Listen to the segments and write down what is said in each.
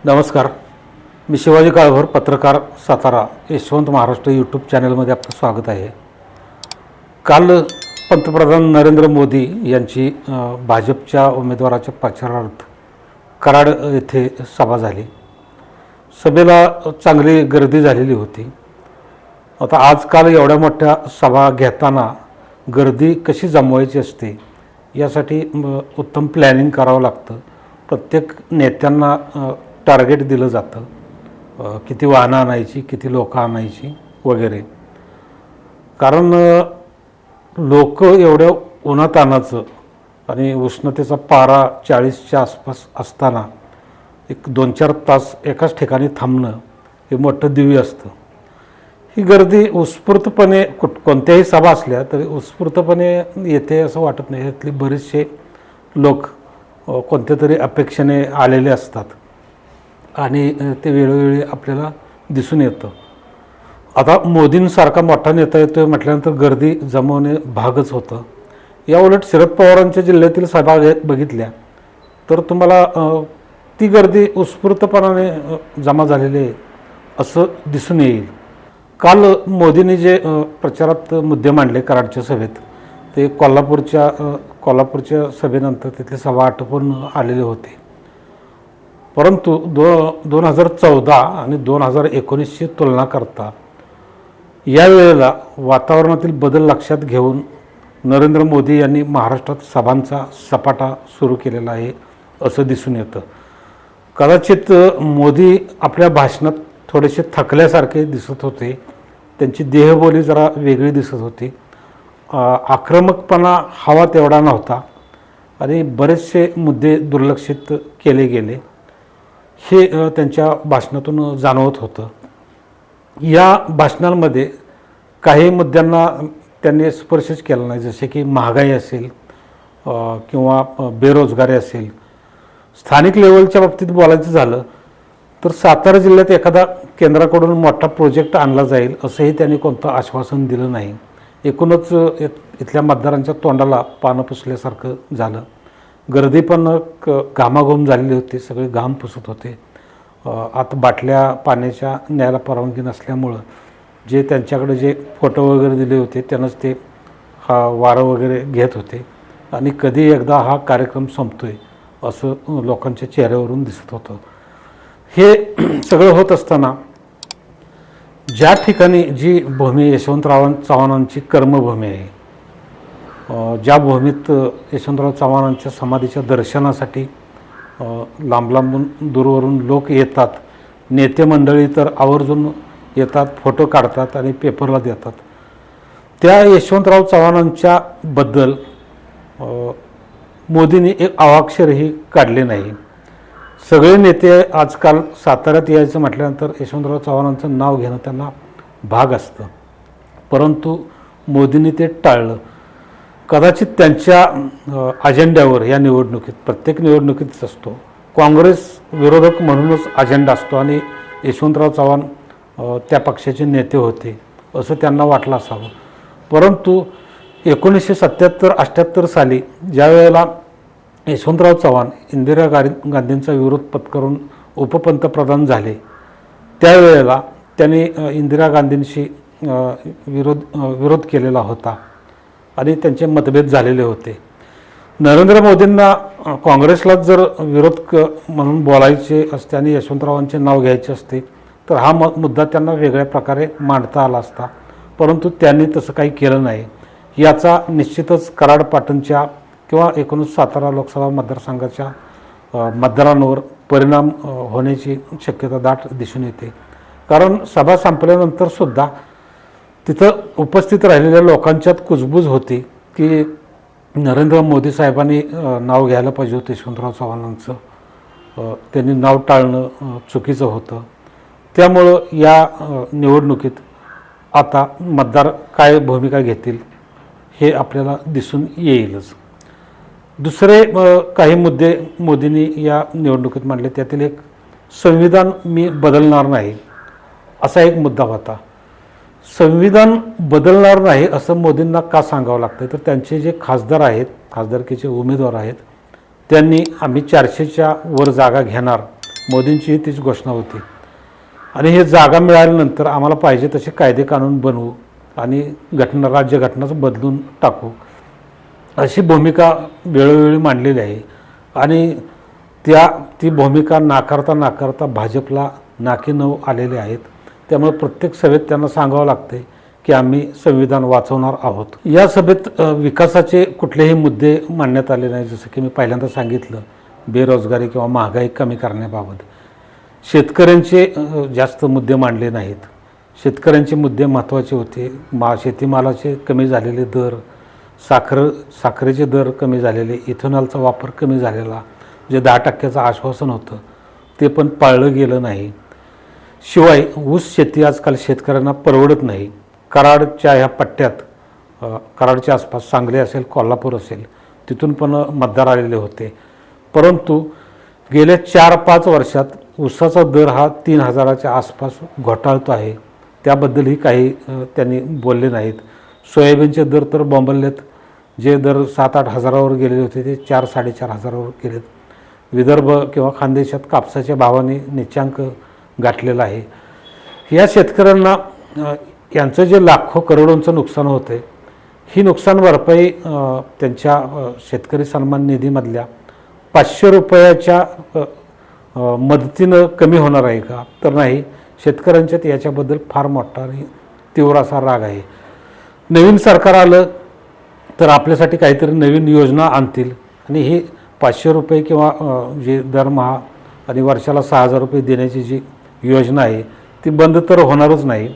नमस्कार. मी शिवाजी काळभोर, पत्रकार, सातारा. यशवंत महाराष्ट्र यूट्यूब चॅनलमध्ये आपलं स्वागत आहे. काल पंतप्रधान नरेंद्र मोदी यांची भाजपच्या उमेदवाराच्या प्रचारार्थ कराड येथे सभा झाली. सभेला चांगली गर्दी झालेली होती. आता आजकाल एवढ्या मोठ्या सभा घेताना गर्दी कशी जमवायची असते यासाठी उत्तम प्लॅनिंग करावं लागतं. प्रत्येक नेत्यांना टार्गेट दिलं जातं, किती वाहनं आणायची, किती लोक आणायची वगैरे. कारण लोक एवढ्या उन्हातानाचं आणि उष्णतेचा पारा 40च्या आसपास असताना एक 2-4 तास एकाच ठिकाणी थांबणं हे मोठं दिव्य असतं. ही गर्दी उत्स्फूर्तपणे कोणत्याही सभा असल्या तरी उत्स्फूर्तपणे येते असं वाटत नाही. यातली बरेचसे लोक कोणत्या तरी अपेक्षेने आलेले असतात आणि ते वेळोवेळी आपल्याला दिसून येतं. आता मोदींसारखा मोठा नेता येतोय म्हटल्यानंतर गर्दी जमवणे भागच होतं. या उलट शरद पवारांच्या जिल्ह्यातील सभा बघितल्या तर तुम्हाला ती गर्दी उत्स्फूर्तपणाने जमा झालेली आहे असं दिसून येईल. काल मोदींनी जे प्रचारात मुद्दे मांडले कराडच्या सभेत, ते कोल्हापूरच्या सभेनंतर तिथली सभा आटोपून आलेले होते. परंतु 2014 आणि 2019ची तुलना करता यावेळेला वातावरणातील बदल लक्षात घेऊन नरेंद्र मोदी यांनी महाराष्ट्रात सभांचा सपाटा सुरू केलेला आहे असं दिसून येतं. कदाचित मोदी आपल्या भाषणात थोडेसे थकल्यासारखे दिसत होते. त्यांची देहबोली जरा वेगळी दिसत होती. आक्रमकपणा हवा तेवढा नव्हता आणि बरेचसे मुद्दे दुर्लक्षित केले गेले हे त्यांच्या भाषणातून जाणवत होतं. या भाषणांमध्ये काही मुद्द्यांना त्यांनी स्पर्शच केला नाही, जसे की महागाई असेल किंवा बेरोजगारी असेल. स्थानिक लेवलच्या बाबतीत बोलायचं झालं तर सातारा जिल्ह्यात एखादा केंद्राकडून मोठा प्रोजेक्ट आणला जाईल असंही त्यांनी कोणतं आश्वासन दिलं नाही. एकूणच इथल्या मतदारांच्या तोंडाला पानं पुसल्यासारखं झालं. गर्दी पण घामाघूम झालेली होती, सगळे घाम पुसत होते. आता बाटल्या पाण्याच्या न्यायला परवानगी नसल्यामुळं जे त्यांच्याकडे जे फोटो वगैरे दिले होते त्यांनाच ते वारं वगैरे घेत होते आणि कधी एकदा हा कार्यक्रम संपतोय असं लोकांच्या चेहऱ्यावरून दिसत होतं. हे सगळं होत असताना ज्या ठिकाणी जी भूमी यशवंतराव चव्हाणांची कर्मभूमी आहे, ज्या भूमीत यशवंतराव चव्हाणांच्या समाधीच्या दर्शनासाठी लांब लांबून दूरवरून लोक येतात, नेते मंडळी तर आवर्जून येतात, फोटो काढतात आणि पेपरला देतात, त्या यशवंतराव चव्हाणांच्या बद्दल मोदींनी एक अवाक्षरही काढले नाही. सगळे नेते आजकाल साताऱ्यात यायचं म्हटल्यानंतर यशवंतराव चव्हाणांचं नाव घेणं त्यांना भाग असतं, परंतु मोदींनी ते टाळलं. कदाचित त्यांच्या अजेंड्यावर या निवडणुकीत, प्रत्येक निवडणुकीतच असतो, काँग्रेस विरोधक म्हणूनच अजेंडा असतो आणि यशवंतराव चव्हाण त्या पक्षाचे नेते होते असं त्यांना वाटलं असावं. परंतु 1977-78 साली ज्या वेळेला यशवंतराव चव्हाण इंदिरा गांधींचा विरोध पत्करून उपपंतप्रधान झाले, त्यावेळेला त्यांनी इंदिरा गांधींशी विरोध केलेला होता आणि त्यांचे मतभेद झालेले होते. नरेंद्र मोदींना काँग्रेसलाच जर विरोध म्हणून बोलायचे असते आणि यशवंतरावांचे नाव घ्यायचे असते तर हा मुद्दा त्यांना वेगळ्या प्रकारे मांडता आला असता, परंतु त्यांनी तसं काही केलं नाही. याचा निश्चितच कराड पाटणच्या किंवा एकूणच सातारा लोकसभा मतदारसंघाच्या मतदारांवर परिणाम होण्याची शक्यता दाट दिसून येते. कारण सभा संपल्यानंतरसुद्धा तिथं उपस्थित राहिलेल्या लोकांच्यात कुजबूज होती की नरेंद्र मोदी साहेबांनी नाव घ्यायला पाहिजे होतं यशवंतराव चव्हाणांचं, त्यांनी नाव टाळणं चुकीचं होतं. त्यामुळं या निवडणुकीत आता मतदार काय भूमिका घेतील हे आपल्याला दिसून येईलच. दुसरे काही मुद्दे मोदींनी या निवडणुकीत मांडले. त्यातील एक, संविधान मी बदलणार नाही असा एक मुद्दा होता. संविधान बदलणार नाही असं मोदींना का सांगावं लागतं, तर त्यांचे जे खासदार आहेत, खासदारकीचे उमेदवार आहेत, त्यांनी आम्ही 400च्या वर जागा घेणार मोदींचीही तीच घोषणा होती. आणि हे जागा मिळाल्यानंतर आम्हाला पाहिजे तसे कायदे कानून बनवू आणि राज्यघटनाच बदलून टाकू, अशी भूमिका वेळोवेळी मांडलेली आहे. आणि ती भूमिका नाकारता भाजपला नाकी नऊ आलेले आहेत. त्यामुळे प्रत्येक सभेत त्यांना सांगावं लागते की आम्ही संविधान वाचवणार आहोत. या सभेत विकासाचे कुठलेही मुद्दे मांडण्यात आले नाही. जसं की मी पहिल्यांदा सांगितलं, बेरोजगारी किंवा महागाई कमी करण्याबाबत शेतकऱ्यांचे जास्त मुद्दे मांडले नाहीत. शेतकऱ्यांचे मुद्दे महत्त्वाचे होते. शेतीमालाचे कमी झालेले दर, साखरेचे दर कमी झालेले, इथेनॉलचा वापर कमी झालेला, जे 10% आश्वासन होतं ते पण पाळलं गेलं नाही. शिवाय ऊस शेती आजकाल शेतकऱ्यांना परवडत नाही. कराडच्या ह्या पट्ट्यात, कराडच्या आसपास सांगली असेल, कोल्हापूर असेल, तिथून पण मतदार आलेले होते. परंतु गेल्या 4-5 वर्षात ऊसाचा दर हा 3,000च्या आसपास घोटाळतो आहे. त्याबद्दलही काही त्यांनी बोलले नाहीत. सोयाबीनचे दर तर बोंबललेत. जे दर 7-8 हजारावर गेलेले होते ते 4-4.5 हजारावर गेलेत. विदर्भ किंवा खानदेशात कापसाच्या भावाने निच्चांक गाठलेला आहे. या शेतकऱ्यांना यांचं जे लाखो करोडोंचं नुकसान होतं आहे, ही नुकसान भरपाई त्यांच्या शेतकरी सन्मान निधीमधल्या 500 रुपयाच्या मदतीनं कमी होणार आहे का? तर नाही. शेतकऱ्यांच्यात याच्याबद्दल फार मोठा आणि तीव्र असा राग आहे. नवीन सरकार आलं तर आपल्यासाठी काहीतरी नवीन योजना आणतील आणि ही 500 रुपये किंवा जे दरमहा आणि वर्षाला 6,000 रुपये देण्याची जी योजना आहे ती बंद तर होणारच नाही.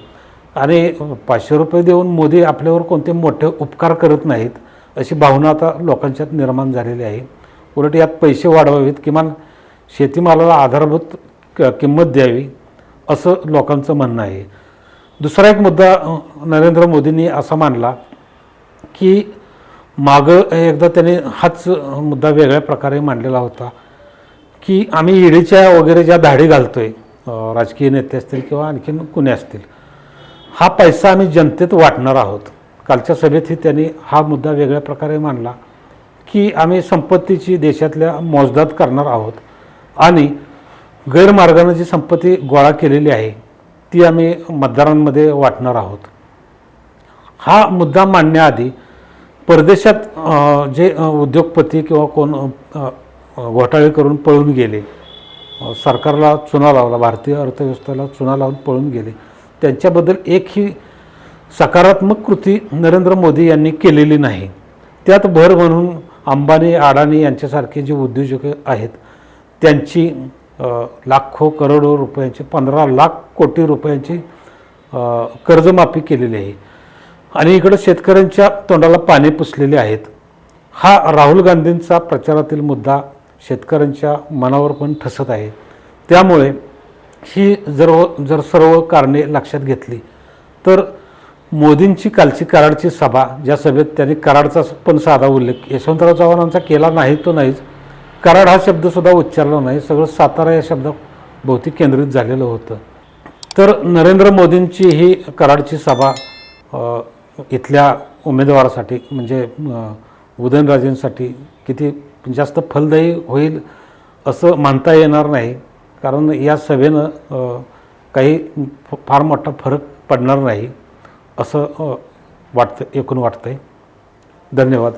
आणि 500 रुपये देऊन मोदी आपल्यावर कोणते मोठे उपकार करत नाहीत, अशी भावना आता लोकांच्यात निर्माण झालेली आहे. उलट यात पैसे वाढवावेत, किमान शेतीमालाला आधारभूत किंमत द्यावी, असं लोकांचं म्हणणं आहे. दुसरा एक मुद्दा नरेंद्र मोदींनी असा मांडला की मागं एकदा त्यांनी हाच मुद्दा वेगळ्या प्रकारे मांडलेला होता की आम्ही ईडीच्या वगैरे ज्या धाडी घालतोय, राजकीय नेते असतील किंवा आणखीन कुणी असतील, हा पैसा आम्ही जनतेत वाटणार आहोत. कालच्या सभेतही त्यांनी हा मुद्दा वेगळ्या प्रकारे मांडला की आम्ही संपत्तीची देशातल्या मोजदाद करणार आहोत आणि गैरमार्गानं जी संपत्ती गोळा केलेली आहे ती आम्ही मतदारांमध्ये वाटणार आहोत. हा मुद्दा मांडण्याआधी परदेशात जे उद्योगपती किंवा कोण घोटाळे करून पळून गेले, सरकारला चुना लावला, भारतीय अर्थव्यवस्थेला चुना लावून पळून गेले, त्यांच्याबद्दल एकही सकारात्मक कृती नरेंद्र मोदी यांनी केलेली नाही. त्यात भर म्हणून अंबानी, अडाणी यांच्यासारखे जे उद्योजक आहेत त्यांची लाखो करोडो रुपयांची, 15 लाख कोटी रुपयांची कर्जमाफी केलेली आहे. आणि इकडं शेतकऱ्यांच्या तोंडाला पाणी पुसलेले आहेत. हा राहुल गांधींचा प्रचारातील मुद्दा शेतकऱ्यांच्या मनावर पण ठसत आहे. त्यामुळे ही जर सर्व कारणे लक्षात घेतली तर मोदींची कालची कराडची सभा, ज्या सभेत त्यांनी कराडचा पण साधा उल्लेख यशवंतराव चव्हाणांचा केला नाही तो नाहीच, कराड हा शब्दसुद्धा उच्चारला नाही, सगळं सातारा या शब्दाभोवती केंद्रित झालेलं होतं. तर नरेंद्र मोदींची ही कराडची सभा इथल्या उमेदवारासाठी म्हणजे उदयनराजेंसाठी किती जास्त फलदायी होईल असं म्हणता येणार नाही, कारण या सभेनं काही फार मोठा फरक पडणार नाही असं एकूण वाटतं आहे. धन्यवाद.